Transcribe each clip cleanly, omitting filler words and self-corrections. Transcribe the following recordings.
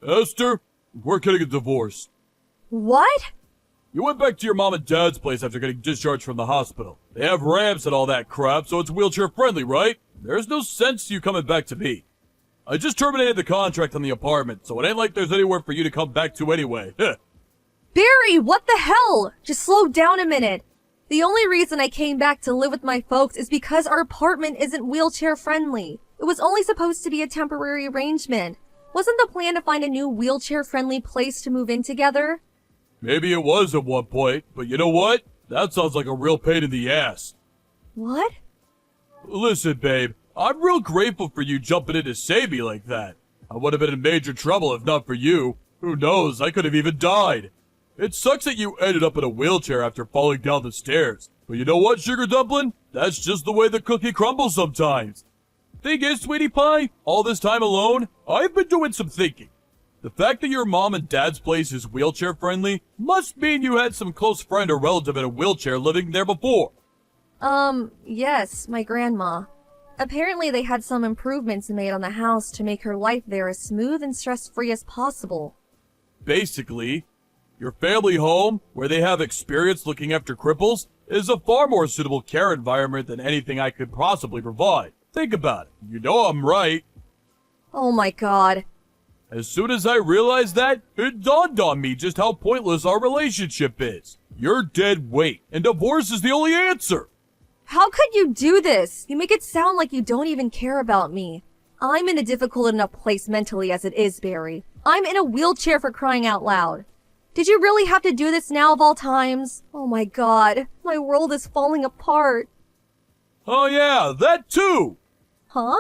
Esther, we're getting a divorce. What? You went back to your mom and dad's place after getting discharged from the hospital. They have ramps and all that crap, so it's wheelchair friendly, right? There's no sense to you coming back to me. I just terminated the contract on the apartment, so it ain't like there's anywhere for you to come back to anyway. Barry, what the hell? Just slow down a minute. The only reason I came back to live with my folks is because our apartment isn't wheelchair friendly. It was only supposed to be a temporary arrangement. Wasn't the plan to find a new wheelchair friendly place to move in together? Maybe it was at one point, but you know what? That sounds like a real pain in the ass. What? Listen, babe, I'm real grateful for you jumping in to save me like that. I would have been in major trouble if not for you. Who knows, I could have even died. It sucks that you ended up in a wheelchair after falling down the stairs. But you know what, Sugar Dumpling? That's just the way the cookie crumbles sometimes. Thing is, Sweetie Pie, all this time alone, I've been doing some thinking. The fact that your mom and dad's place is wheelchair friendly must mean you had some close friend or relative in a wheelchair living there before. Yes, my grandma. Apparently they had some improvements made on the house to make her life there as smooth and stress-free as possible. Basically, your family home, where they have experience looking after cripples, is a far more suitable care environment than anything I could possibly provide. Think about it. You know I'm right. Oh my god. As soon as I realized that, it dawned on me just how pointless our relationship is. You're dead weight, and divorce is the only answer. How could you do this? You make it sound like you don't even care about me. I'm in a difficult enough place mentally as it is, Barry. I'm in a wheelchair for crying out loud. Did you really have to do this now of all times? Oh my god, my world is falling apart. Oh yeah, that too! Huh?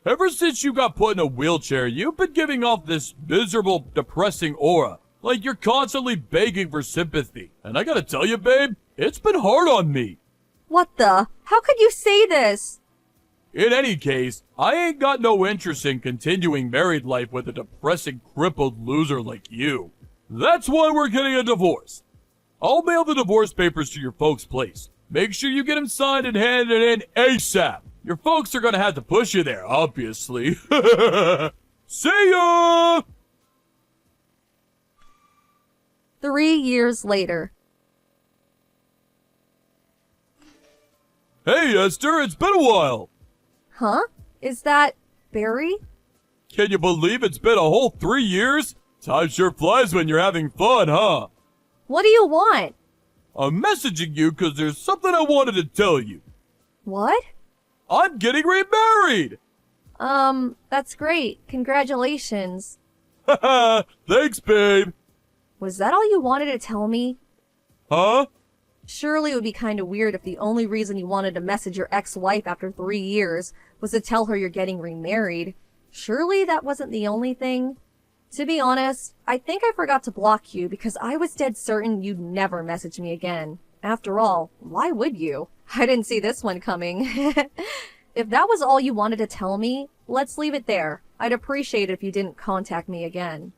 Ever since you got put in a wheelchair, you've been giving off this miserable, depressing aura. Like you're constantly begging for sympathy. And I gotta tell you, babe, it's been hard on me. What the? How could you say this? In any case, I ain't got no interest in continuing married life with a depressing, crippled loser like you. That's why we're getting a divorce. I'll mail the divorce papers to your folks' place. Make sure you get them signed and handed in ASAP. Your folks are gonna have to push you there, obviously. See ya! 3 years later. Hey, Esther, it's been a while. Huh? Is that Barry? Can you believe it's been a whole 3 years? Time sure flies when you're having fun, huh? What do you want? I'm messaging you because there's something I wanted to tell you. What? I'm getting remarried! That's great. Congratulations. Haha, thanks, babe. Was that all you wanted to tell me? Huh? Surely it would be kinda weird if the only reason you wanted to message your ex-wife after 3 years was to tell her you're getting remarried. Surely that wasn't the only thing? To be honest, I think I forgot to block you because I was dead certain you'd never message me again. After all, why would you? I didn't see this one coming. If that was all you wanted to tell me, let's leave it there. I'd appreciate it if you didn't contact me again.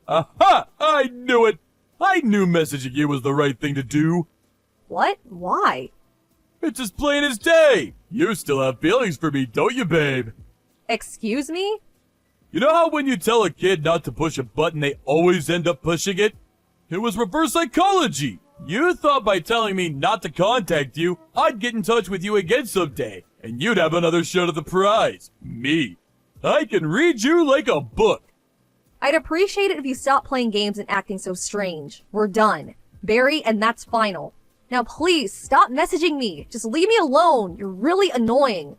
Aha! I knew it! I knew messaging you was the right thing to do. What? Why? It's as plain as day. You still have feelings for me, don't you, babe? Excuse me? You know how when you tell a kid not to push a button, they always end up pushing it? It was reverse psychology. You thought by telling me not to contact you, I'd get in touch with you again someday, and you'd have another shot at the prize. Me. I can read you like a book. I'd appreciate it if you stopped playing games and acting so strange. We're done. Barry, and that's final. Now please, stop messaging me. Just leave me alone. You're really annoying.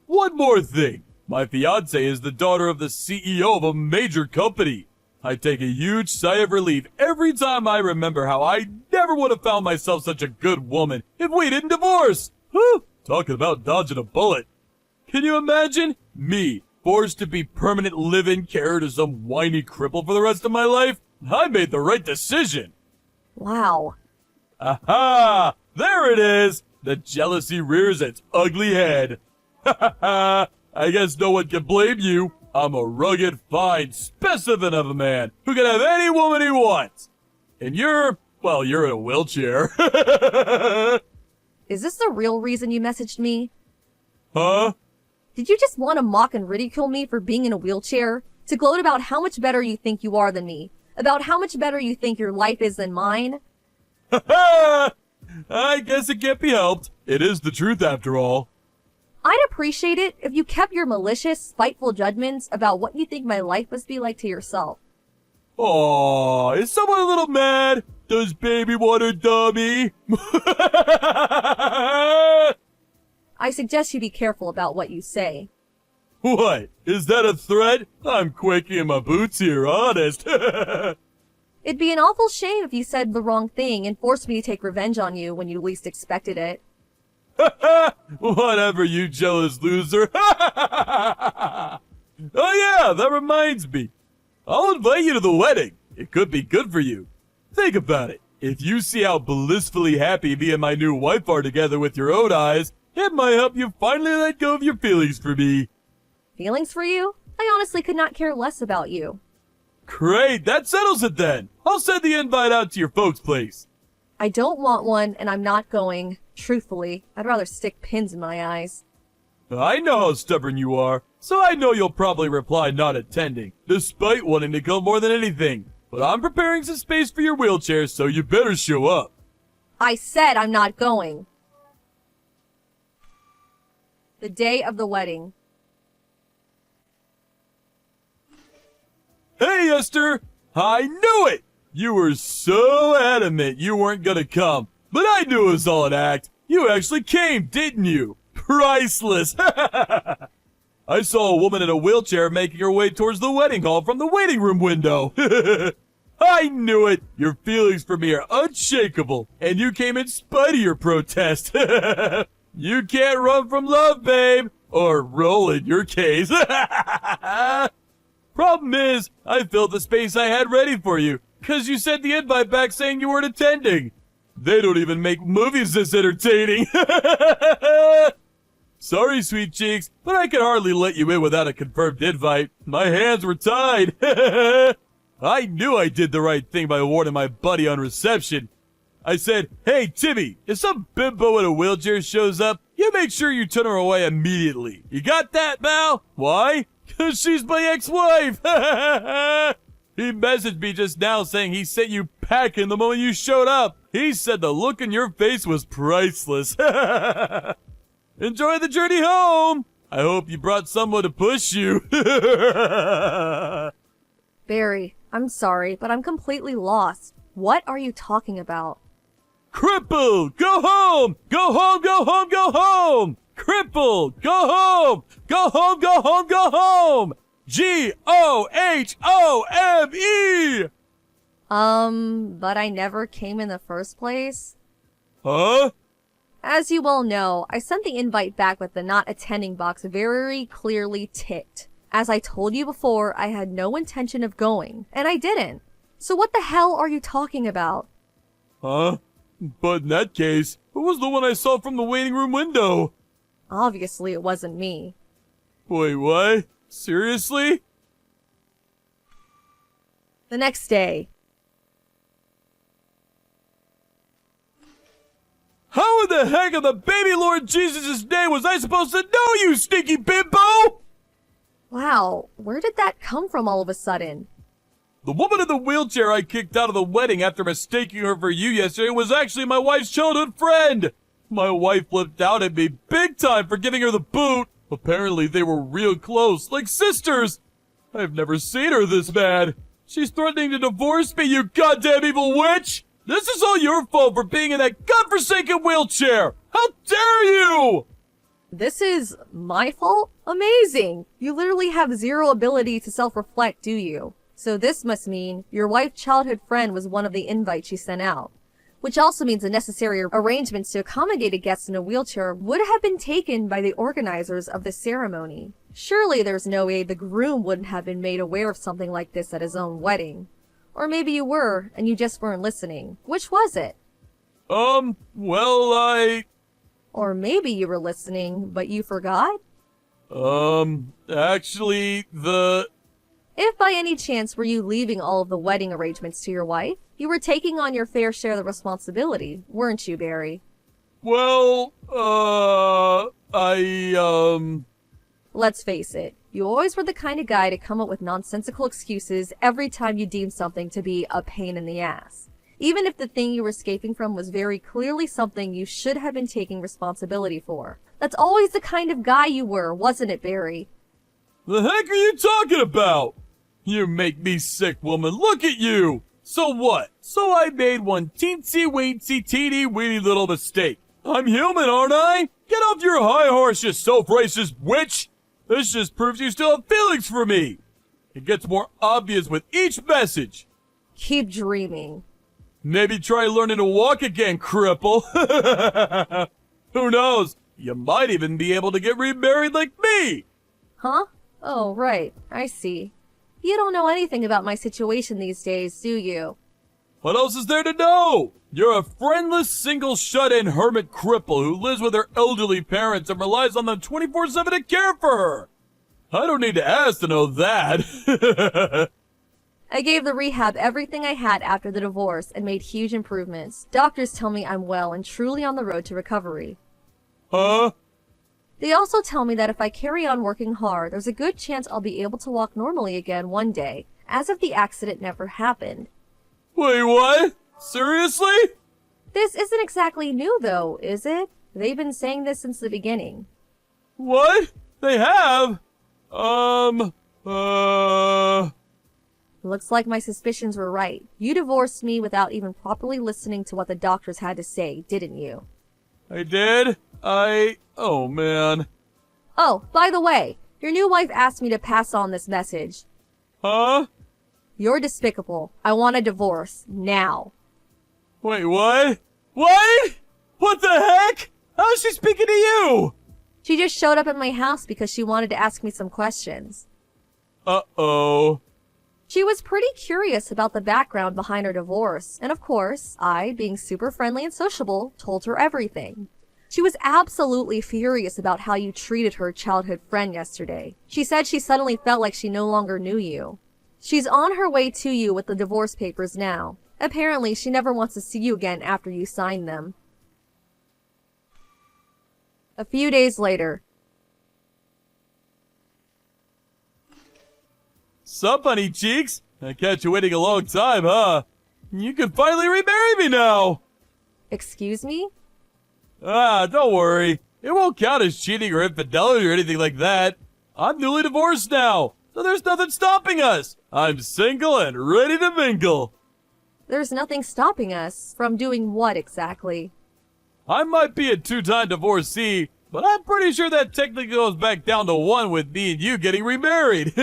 One more thing. My fiancée is the daughter of the CEO of a major company. I take a huge sigh of relief every time I remember how I never would have found myself such a good woman if we didn't divorce. Whew, talking about dodging a bullet. Can you imagine? Me, forced to be permanent live-in carer to some whiny cripple for the rest of my life? I made the right decision. Wow. Aha! There it is! The jealousy rears its ugly head. Ha ha ha! I guess no one can blame you. I'm a rugged, fine specimen of a man who can have any woman he wants. And you're in a wheelchair. Is this the real reason you messaged me? Huh? Did you just want to mock and ridicule me for being in a wheelchair? To gloat about how much better you think you are than me, about how much better you think your life is than mine. I guess it can't be helped. It is the truth after all. I'd appreciate it if you kept your malicious, spiteful judgments about what you think my life must be like to yourself. Aw, is someone a little mad? Does baby want a dummy? I suggest you be careful about what you say. What? Is that a threat? I'm quaking in my boots here, honest. It'd be an awful shame if you said the wrong thing and forced me to take revenge on you when you least expected it. Whatever, you jealous loser. Oh yeah, that reminds me. I'll invite you to the wedding. It could be good for you. Think about it. If you see how blissfully happy me and my new wife are together with your own eyes, it might help you finally let go of your feelings for me. Feelings for you? I honestly could not care less about you. Great, that settles it then. I'll send the invite out to your folks' place. I don't want one, and I'm not going. Truthfully, I'd rather stick pins in my eyes. I know how stubborn you are, so I know you'll probably reply not attending, despite wanting to go more than anything. But I'm preparing some space for your wheelchair, so you better show up. I said I'm not going. The day of the wedding. Hey, Esther! I knew it! You were so adamant you weren't gonna come, but I knew it was all an act. You actually came, didn't you? Priceless! I saw a woman in a wheelchair making her way towards the wedding hall from the waiting room window. I knew it! Your feelings for me are unshakable, and you came in spite of your protest. You can't run from love, babe! Or roll in your case. Problem is, I filled the space I had ready for you, because you sent the invite back saying you weren't attending. They don't even make movies this entertaining. Sorry, sweet cheeks, but I could hardly let you in without a confirmed invite. My hands were tied. I knew I did the right thing by warning my buddy on reception. I said, hey, Timmy, if some bimbo in a wheelchair shows up, you make sure you turn her away immediately. You got that, Mal? Why? 'Cause she's my ex-wife. He messaged me just now saying he sent you packing the moment you showed up. He said the look in your face was priceless. Enjoy the journey home. I hope you brought someone to push you. Barry, I'm sorry, but I'm completely lost. What are you talking about? Crippled! Go home! Go home, go home, go home! Crippled! Go home! Go home, go home, go home! G-O-H-O-M-E! But I never came in the first place? Huh? As you well know, I sent the invite back with the not attending box very clearly ticked. As I told you before, I had no intention of going, and I didn't. So what the hell are you talking about? Huh? But in that case, who was the one I saw from the waiting room window? Obviously, it wasn't me. Wait, what? Seriously? The next day. How in the heck of the baby Lord Jesus' name was I supposed to know, you stinky bimbo? Wow, where did that come from all of a sudden? The woman in the wheelchair I kicked out of the wedding after mistaking her for you yesterday was actually my wife's childhood friend. My wife flipped out at me big time for giving her the boot. Apparently they were real close, like sisters. I've never seen her this bad. She's threatening to divorce me, you goddamn evil witch! This is all your fault for being in that godforsaken wheelchair! How dare you! This is my fault? Amazing! You literally have zero ability to self-reflect, do you? So this must mean your wife's childhood friend was one of the invites she sent out. Which also means the necessary arrangements to accommodate a guest in a wheelchair would have been taken by the organizers of the ceremony. Surely there's no way the groom wouldn't have been made aware of something like this at his own wedding. Or maybe you were, and you just weren't listening. Which was it? Well, Or maybe you were listening, but you forgot? Actually, If by any chance were you leaving all of the wedding arrangements to your wife, you were taking on your fair share of the responsibility, weren't you, Barry? well, Let's face it, You always were the kind of guy to come up with nonsensical excuses every time you deemed something to be a pain in the ass. Even if the thing you were escaping from was very clearly something you should have been taking responsibility for. That's always the kind of guy you were, wasn't it, Barry? The heck are you talking about? You make me sick, woman. Look at you. So what? So I made one teensy-weensy, teeny-weeny little mistake. I'm human, aren't I? Get off your high horse, you self-racist witch! This just proves you still have feelings for me. It gets more obvious with each message. Keep dreaming. Maybe try learning to walk again, cripple. Who knows? You might even be able to get remarried like me. Huh? Oh, right. I see. You don't know anything about my situation these days, do you? What else is there to know? You're a friendless, single, shut-in hermit cripple who lives with her elderly parents and relies on them 24/7 to care for her. I don't need to ask to know that. I gave the rehab everything I had after the divorce and made huge improvements. Doctors tell me I'm well and truly on the road to recovery. Huh? They also tell me that if I carry on working hard, there's a good chance I'll be able to walk normally again one day, as if the accident never happened. Wait, what? Seriously? This isn't exactly new, though, is it? They've been saying this since the beginning. What? They have? Looks like my suspicions were right. You divorced me without even properly listening to what the doctors had to say, didn't you? I did? Oh man. Oh, by the way, your new wife asked me to pass on this message. Huh? You're despicable. I want a divorce. Now. Wait, what? What? What the heck? How is she speaking to you? She just showed up at my house because she wanted to ask me some questions. Uh-oh. She was pretty curious about the background behind her divorce, and of course, I, being super friendly and sociable, told her everything. She was absolutely furious about how you treated her childhood friend yesterday. She said she suddenly felt like she no longer knew you. She's on her way to you with the divorce papers now. Apparently, she never wants to see you again after you sign them. A few days later. Sup, honey cheeks? I catch you waiting a long time, huh? You can finally remarry me now! Excuse me? Ah, don't worry. It won't count as cheating or infidelity or anything like that. I'm newly divorced now, so there's nothing stopping us. I'm single and ready to mingle. There's nothing stopping us from doing what exactly? I might be a two-time divorcee, but I'm pretty sure that technically goes back down to one with me and you getting remarried.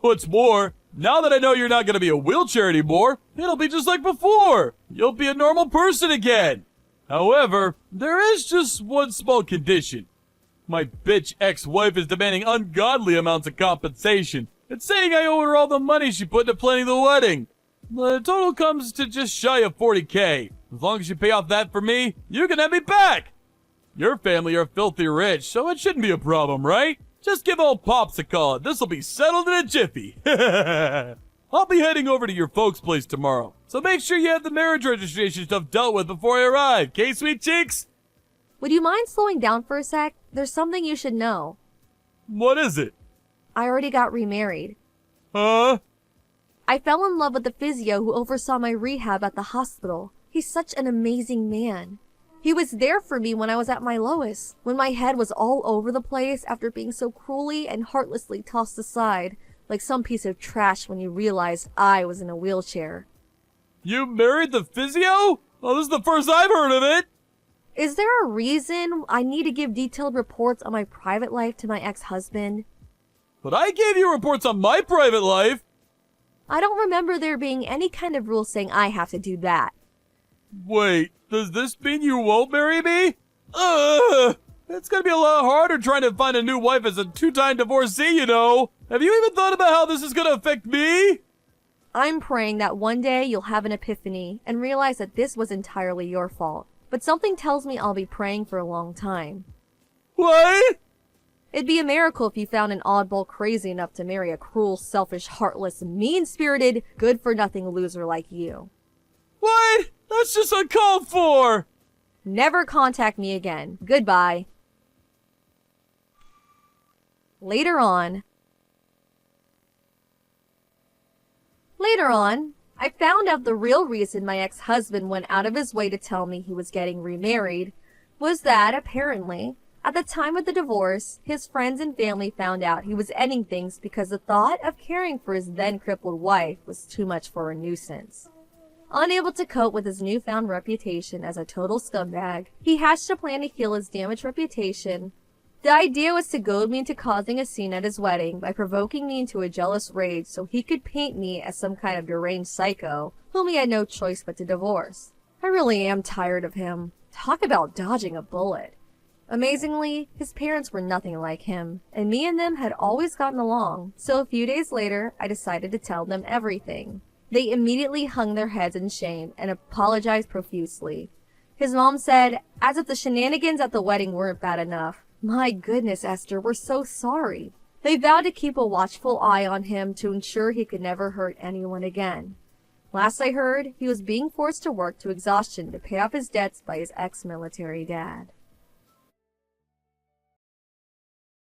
What's more, now that I know you're not going to be a wheelchair anymore, it'll be just like before. You'll be a normal person again. However, there is just one small condition. My bitch ex-wife is demanding ungodly amounts of compensation and saying I owe her all the money she put into planning the wedding. The total comes to just shy of 40K. As long as you pay off that for me, you can have me back. Your family are filthy rich, so it shouldn't be a problem, right? Just give old Pops a call. This'll be settled in a jiffy. I'll be heading over to your folks' place tomorrow, so make sure you have the marriage registration stuff dealt with before I arrive, okay, sweet cheeks? Would you mind slowing down for a sec? There's something you should know. What is it? I already got remarried. Huh? I fell in love with the physio who oversaw my rehab at the hospital. He's such an amazing man. He was there for me when I was at my lowest, when my head was all over the place after being so cruelly and heartlessly tossed aside, like some piece of trash when you realized I was in a wheelchair. You married the physio? Oh, this is the first I've heard of it. Is there a reason I need to give detailed reports on my private life to my ex-husband? But I gave you reports on my private life. I don't remember there being any kind of rule saying I have to do that. Wait, does this mean you won't marry me? It's gonna be a lot harder trying to find a new wife as a two-time divorcee, you know. Have you even thought about how this is gonna affect me? I'm praying that one day you'll have an epiphany and realize that this was entirely your fault. But something tells me I'll be praying for a long time. What? It'd be a miracle if you found an oddball crazy enough to marry a cruel, selfish, heartless, mean-spirited, good-for-nothing loser like you. What? That's just uncalled for! Never contact me again. Goodbye. Later on, I found out the real reason my ex-husband went out of his way to tell me he was getting remarried was that, apparently, at the time of the divorce, his friends and family found out he was ending things because the thought of caring for his then crippled wife was too much for a nuisance. Unable to cope with his newfound reputation as a total scumbag, he hatched a plan to heal his damaged reputation. The idea was to goad me into causing a scene at his wedding by provoking me into a jealous rage so he could paint me as some kind of deranged psycho whom he had no choice but to divorce. I really am tired of him. Talk about dodging a bullet. Amazingly, his parents were nothing like him, and me and them had always gotten along, so a few days later, I decided to tell them everything. They immediately hung their heads in shame and apologized profusely. His mom said, as if the shenanigans at the wedding weren't bad enough, "My goodness, Esther, we're so sorry." They vowed to keep a watchful eye on him to ensure he could never hurt anyone again. Last I heard, he was being forced to work to exhaustion to pay off his debts by his ex-military dad.